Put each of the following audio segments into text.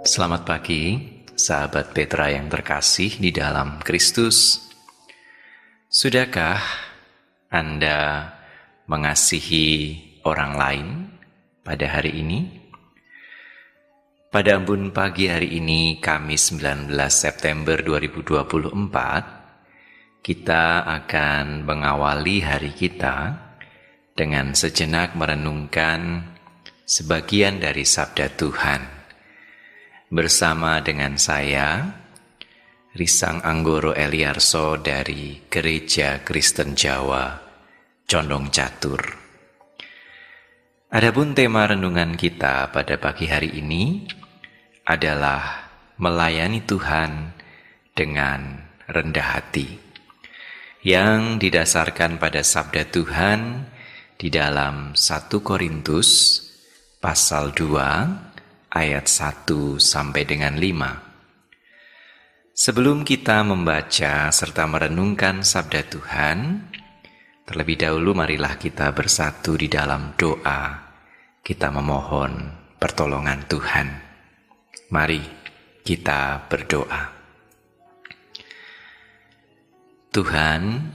Selamat pagi, sahabat Petra yang terkasih di dalam Kristus. Sudahkah Anda mengasihi orang lain pada hari ini? Pada embun pagi hari ini, Kamis 19 September 2024, kita akan mengawali hari kita dengan sejenak merenungkan sebagian dari sabda Tuhan. Bersama dengan saya, Risang Anggoro Eliarso dari Gereja Kristen Jawa, Condong Catur. Adapun tema renungan kita pada pagi hari ini adalah melayani Tuhan dengan rendah hati, yang didasarkan pada sabda Tuhan di dalam 1 Korintus pasal 2 ayat 1 sampai dengan 5. Sebelum kita membaca serta merenungkan sabda Tuhan, terlebih dahulu marilah kita bersatu di dalam doa. Kita memohon pertolongan Tuhan. Mari kita berdoa. Tuhan,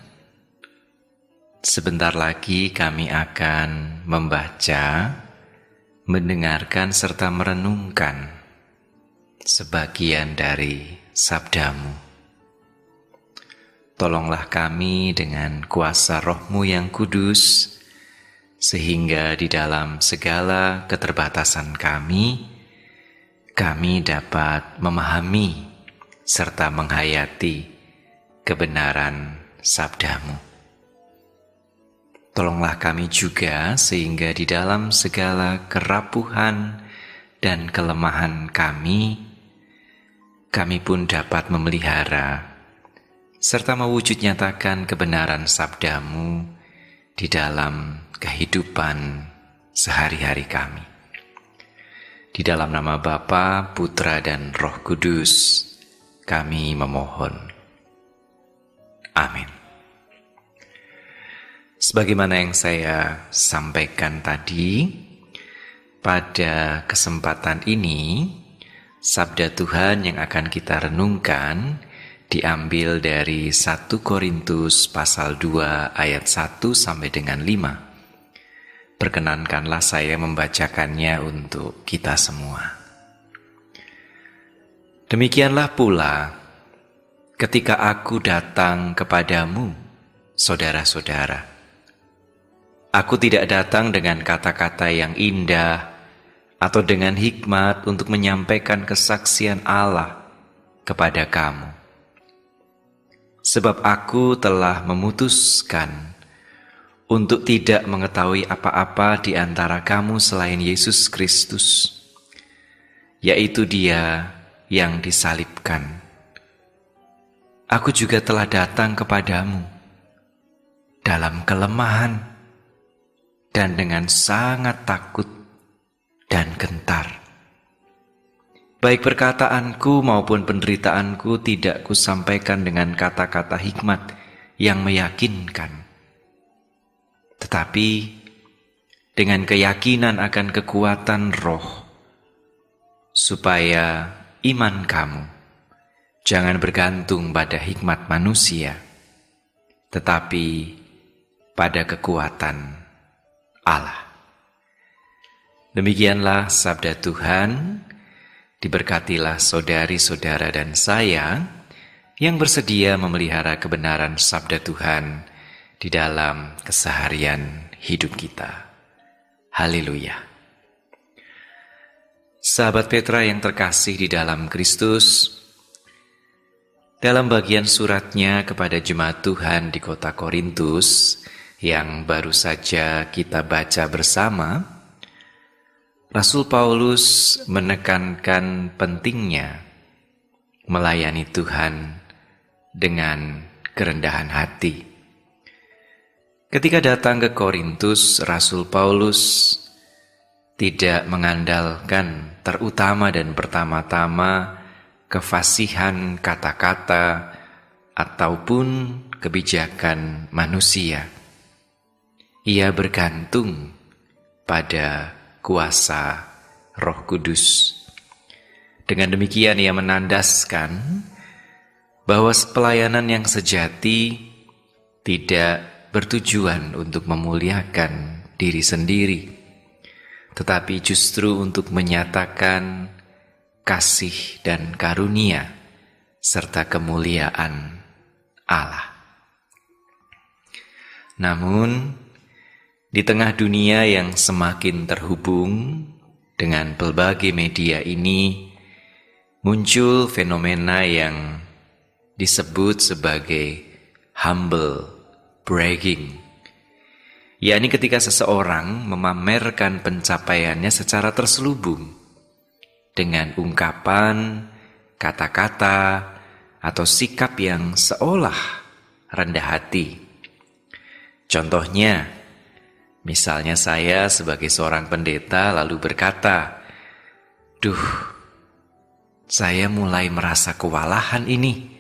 sebentar lagi kami akan membaca, mendengarkan serta merenungkan sebagian dari sabdamu. Tolonglah kami dengan kuasa Roh-Mu yang kudus, sehingga di dalam segala keterbatasan kami dapat memahami serta menghayati kebenaran sabdamu. Tolonglah kami juga sehingga di dalam segala kerapuhan dan kelemahan kami pun dapat memelihara serta mewujud nyatakan kebenaran sabdamu di dalam kehidupan sehari-hari kami. Di dalam nama Bapa, Putra, dan Roh Kudus, kami memohon. Amin. Sebagaimana yang saya sampaikan tadi, pada kesempatan ini, sabda Tuhan yang akan kita renungkan diambil dari 1 Korintus pasal 2 ayat 1 sampai dengan 5. Perkenankanlah saya membacakannya untuk kita semua. Demikianlah pula, ketika aku datang kepadamu, saudara-saudara, aku tidak datang dengan kata-kata yang indah atau dengan hikmat untuk menyampaikan kesaksian Allah kepada kamu. Sebab aku telah memutuskan untuk tidak mengetahui apa-apa di antara kamu selain Yesus Kristus, yaitu Dia yang disalibkan. Aku juga telah datang kepadamu dalam kelemahan dan dengan sangat takut dan gentar. Baik perkataanku maupun penderitaanku tidak kusampaikan dengan kata-kata hikmat yang meyakinkan, tetapi dengan keyakinan akan kekuatan Roh, supaya iman kamu jangan bergantung pada hikmat manusia, tetapi pada kekuatan Allah. Demikianlah sabda Tuhan. Diberkatilah saudari-saudara dan saya yang bersedia memelihara kebenaran sabda Tuhan di dalam keseharian hidup kita. Haleluya. Sahabat Petra yang terkasih di dalam Kristus, dalam bagian suratnya kepada jemaat Tuhan di kota Korintus yang baru saja kita baca bersama, Rasul Paulus menekankan pentingnya melayani Tuhan dengan kerendahan hati. Ketika datang ke Korintus, Rasul Paulus tidak mengandalkan terutama dan pertama-tama kefasihan kata-kata ataupun kebijakan manusia. Ia bergantung pada kuasa Roh Kudus. Dengan demikian ia menandaskan bahwa pelayanan yang sejati tidak bertujuan untuk memuliakan diri sendiri, tetapi justru untuk menyatakan kasih dan karunia serta kemuliaan Allah. Namun, di tengah dunia yang semakin terhubung dengan berbagai media ini, muncul fenomena yang disebut sebagai humble bragging, yakni ketika seseorang memamerkan pencapaiannya secara terselubung dengan ungkapan, kata-kata, atau sikap yang seolah rendah hati. Contohnya, misalnya saya sebagai seorang pendeta lalu berkata, "Duh, saya mulai merasa kewalahan ini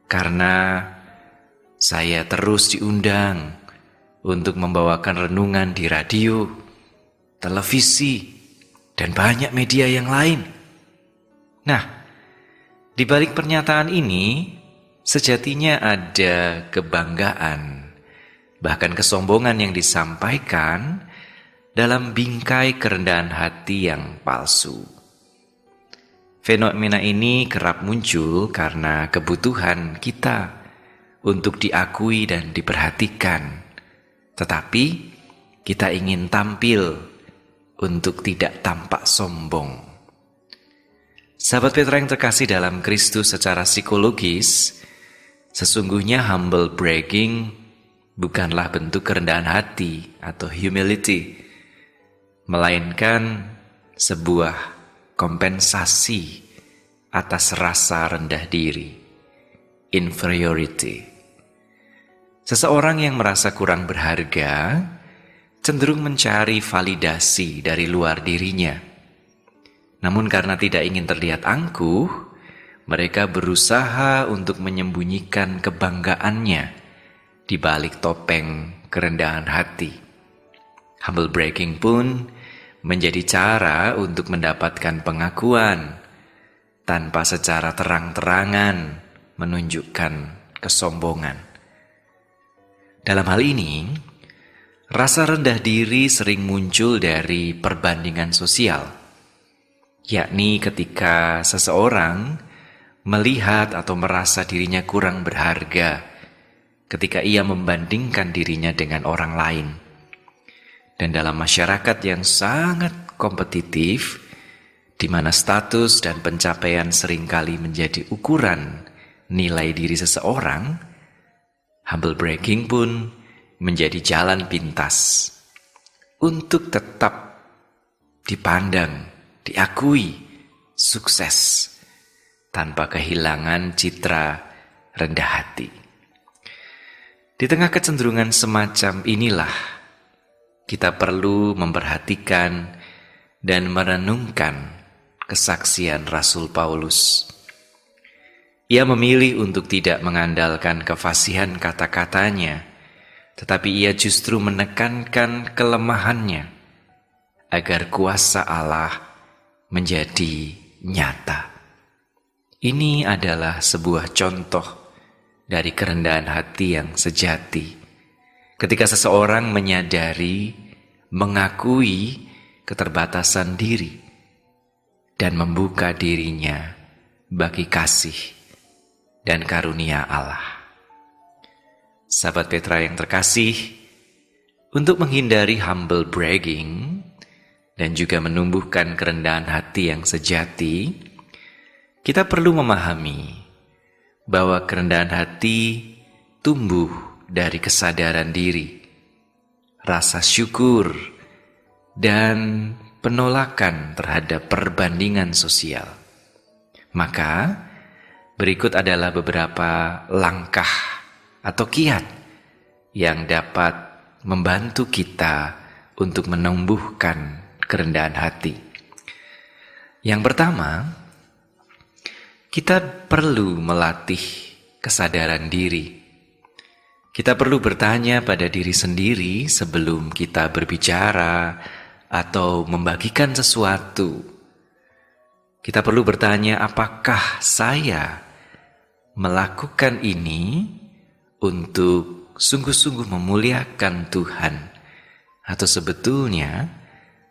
karena saya terus diundang untuk membawakan renungan di radio, televisi, dan banyak media yang lain." Nah, di balik pernyataan ini, sejatinya ada kebanggaan, bahkan kesombongan yang disampaikan dalam bingkai kerendahan hati yang palsu. Fenomena ini kerap muncul karena kebutuhan kita untuk diakui dan diperhatikan, tetapi kita ingin tampil untuk tidak tampak sombong. Sahabat Petra yang terkasih dalam Kristus, secara psikologis, sesungguhnya humble bragging bukanlah bentuk kerendahan hati atau humility, melainkan sebuah kompensasi atas rasa rendah diri, inferiority. Seseorang yang merasa kurang berharga cenderung mencari validasi dari luar dirinya. Namun karena tidak ingin terlihat angkuh, mereka berusaha untuk menyembunyikan kebanggaannya di balik topeng kerendahan hati. Humble bragging pun menjadi cara untuk mendapatkan pengakuan tanpa secara terang-terangan menunjukkan kesombongan. Dalam hal ini, rasa rendah diri sering muncul dari perbandingan sosial, yakni ketika seseorang melihat atau merasa dirinya kurang berharga ketika ia membandingkan dirinya dengan orang lain. Dan dalam masyarakat yang sangat kompetitif, di mana status dan pencapaian seringkali menjadi ukuran nilai diri seseorang, humble bragging pun menjadi jalan pintas untuk tetap dipandang, diakui, sukses, tanpa kehilangan citra rendah hati. Di tengah kecenderungan semacam inilah, kita perlu memperhatikan dan merenungkan kesaksian Rasul Paulus. Ia memilih untuk tidak mengandalkan kefasihan kata-katanya, tetapi ia justru menekankan kelemahannya agar kuasa Allah menjadi nyata. Ini adalah sebuah contoh dari kerendahan hati yang sejati. Ketika seseorang menyadari, mengakui keterbatasan diri, dan membuka dirinya bagi kasih dan karunia Allah. Sahabat Petra yang terkasih, untuk menghindari humble bragging dan juga menumbuhkan kerendahan hati yang sejati, kita perlu memahami bahwa kerendahan hati tumbuh dari kesadaran diri, rasa syukur, dan penolakan terhadap perbandingan sosial. Maka, berikut adalah beberapa langkah atau kiat yang dapat membantu kita untuk menumbuhkan kerendahan hati. Yang pertama, kita perlu melatih kesadaran diri. Kita perlu bertanya pada diri sendiri sebelum kita berbicara atau membagikan sesuatu. kita perlu bertanya, apakah saya melakukan ini untuk sungguh-sungguh memuliakan Tuhan? Atau sebetulnya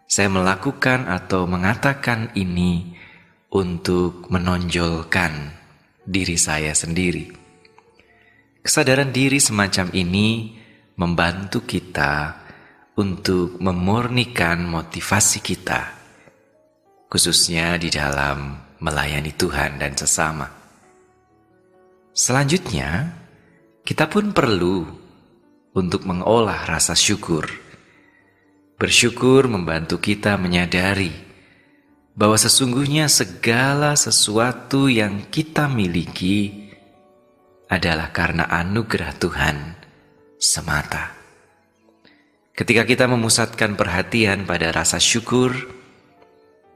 saya melakukan atau mengatakan ini untuk menonjolkan diri saya sendiri? Kesadaran diri semacam ini membantu kita untuk memurnikan motivasi kita, khususnya di dalam melayani Tuhan dan sesama. Selanjutnya, kita pun perlu untuk mengolah rasa syukur. Bersyukur membantu kita menyadari bahwa sesungguhnya segala sesuatu yang kita miliki adalah karena anugerah Tuhan semata. Ketika kita memusatkan perhatian pada rasa syukur,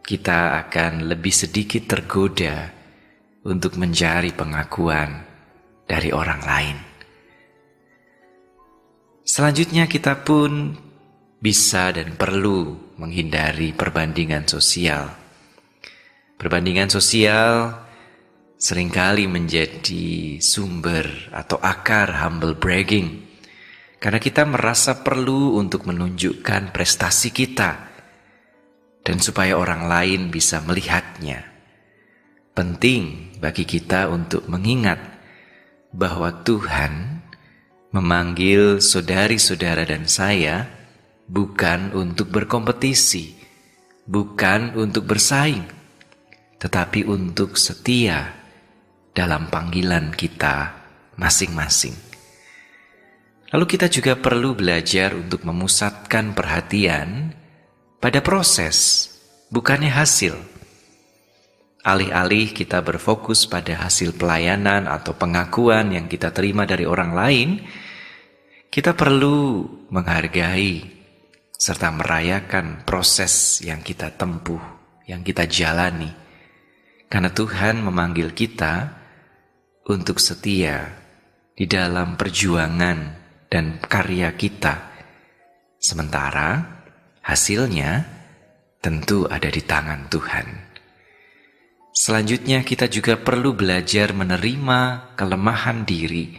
kita akan lebih sedikit tergoda untuk mencari pengakuan dari orang lain. Selanjutnya, kita pun bisa dan perlu menghindari perbandingan sosial. Perbandingan sosial seringkali menjadi sumber atau akar humble bragging, karena kita merasa perlu untuk menunjukkan prestasi kita dan supaya orang lain bisa melihatnya. Penting bagi kita untuk mengingat bahwa Tuhan memanggil saudari-saudara dan saya bukan untuk berkompetisi, bukan untuk bersaing, tetapi untuk setia dalam panggilan kita masing-masing. Lalu kita juga perlu belajar untuk memusatkan perhatian pada proses, bukannya hasil. Alih-alih kita berfokus pada hasil pelayanan atau pengakuan yang kita terima dari orang lain, kita perlu menghargai serta merayakan proses yang kita tempuh, yang kita jalani. Karena Tuhan memanggil kita untuk setia di dalam perjuangan dan karya kita. Sementara hasilnya tentu ada di tangan Tuhan. Selanjutnya, kita juga perlu belajar menerima kelemahan diri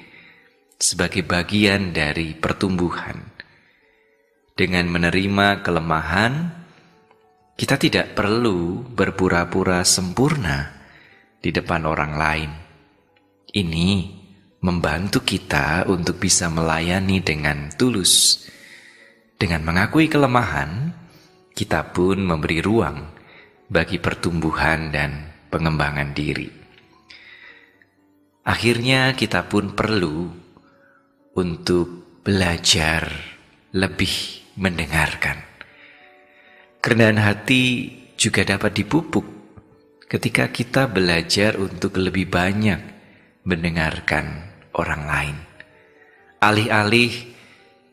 sebagai bagian dari pertumbuhan. Dengan menerima kelemahan, kita tidak perlu berpura-pura sempurna di depan orang lain. Ini membantu kita untuk bisa melayani dengan tulus. Dengan mengakui kelemahan, kita pun memberi ruang bagi pertumbuhan dan pengembangan diri. Akhirnya kita pun perlu untuk belajar lebih mendengarkan. Kerendahan hati juga dapat dipupuk ketika kita belajar untuk lebih banyak mendengarkan orang lain. Alih-alih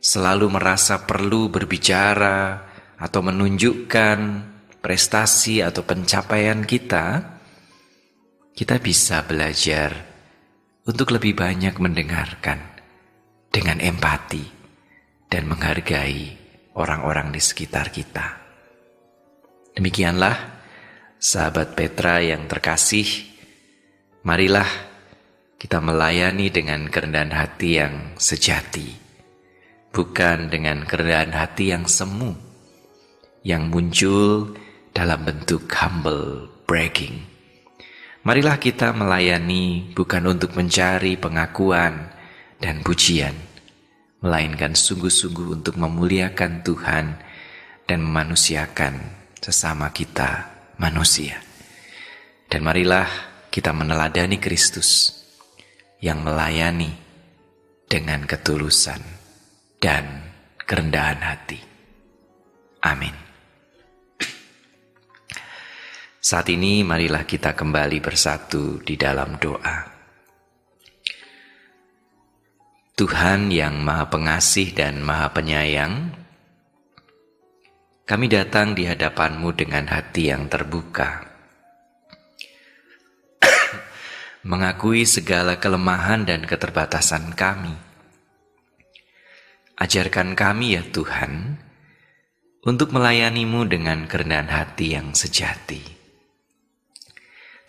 selalu merasa perlu berbicara atau menunjukkan prestasi atau pencapaian kita bisa belajar untuk lebih banyak mendengarkan dengan empati dan menghargai orang-orang di sekitar kita. Demikianlah, sahabat Petra yang terkasih, marilah kita melayani dengan kerendahan hati yang sejati, bukan dengan kerendahan hati yang semu, yang muncul dalam bentuk humble bragging. Marilah kita melayani bukan untuk mencari pengakuan dan pujian, melainkan sungguh-sungguh untuk memuliakan Tuhan dan memanusiakan sesama kita manusia. Dan marilah kita meneladani Kristus yang melayani dengan ketulusan dan kerendahan hati. Amin. Saat ini marilah kita kembali bersatu di dalam doa. Tuhan yang Maha Pengasih dan Maha Penyayang, kami datang di hadapan-Mu dengan hati yang terbuka, mengakui segala kelemahan dan keterbatasan kami. Ajarkan kami ya Tuhan, untuk melayani-Mu dengan kerendahan hati yang sejati.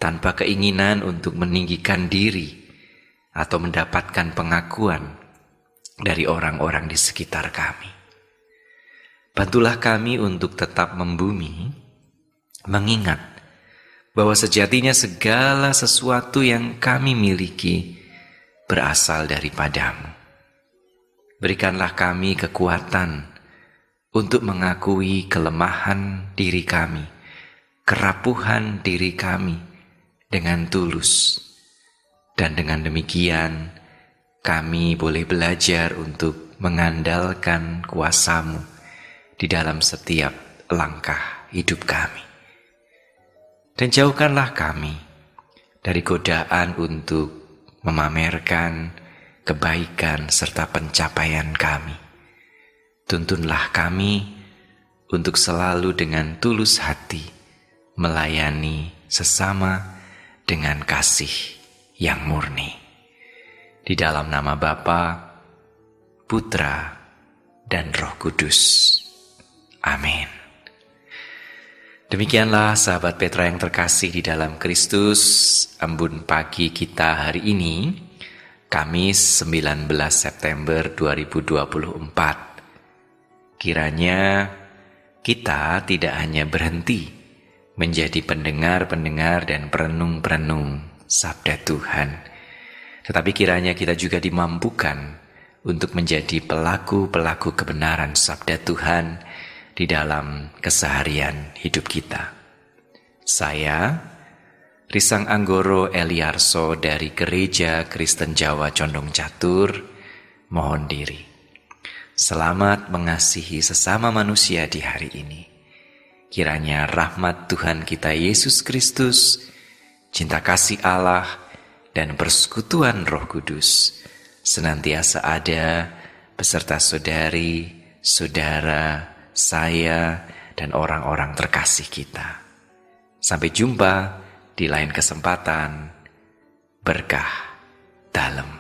tanpa keinginan untuk meninggikan diri atau mendapatkan pengakuan dari orang-orang di sekitar kami. Bantulah kami untuk tetap membumi, mengingat bahwa sejatinya segala sesuatu yang kami miliki berasal daripadamu. Berikanlah kami kekuatan untuk mengakui kelemahan diri kami, kerapuhan diri kami dengan tulus. Dan dengan demikian, kami boleh belajar untuk mengandalkan kuasa-Mu di dalam setiap langkah hidup kami. Dan jauhkanlah kami dari godaan untuk memamerkan kebaikan serta pencapaian kami. Tuntunlah kami untuk selalu dengan tulus hati melayani sesama dengan kasih yang murni. Di dalam nama Bapa, Putra, dan Roh Kudus. Amin. Demikianlah sahabat Petra yang terkasih di dalam Kristus, embun pagi kita hari ini, Kamis 19 September 2024. Kiranya kita tidak hanya berhenti menjadi pendengar-pendengar dan perenung-perenung sabda Tuhan, tetapi kiranya kita juga dimampukan untuk menjadi pelaku-pelaku kebenaran sabda Tuhan di dalam keseharian hidup kita. Saya, Risang Anggoro Eliarso dari Gereja Kristen Jawa Condong Catur, mohon diri. Selamat mengasihi sesama manusia di hari ini. Kiranya rahmat Tuhan kita Yesus Kristus, cinta kasih Allah, dan persekutuan Roh Kudus senantiasa ada beserta saudari, saudara, saya, dan orang-orang terkasih kita. Sampai jumpa di lain kesempatan. Berkah dalam.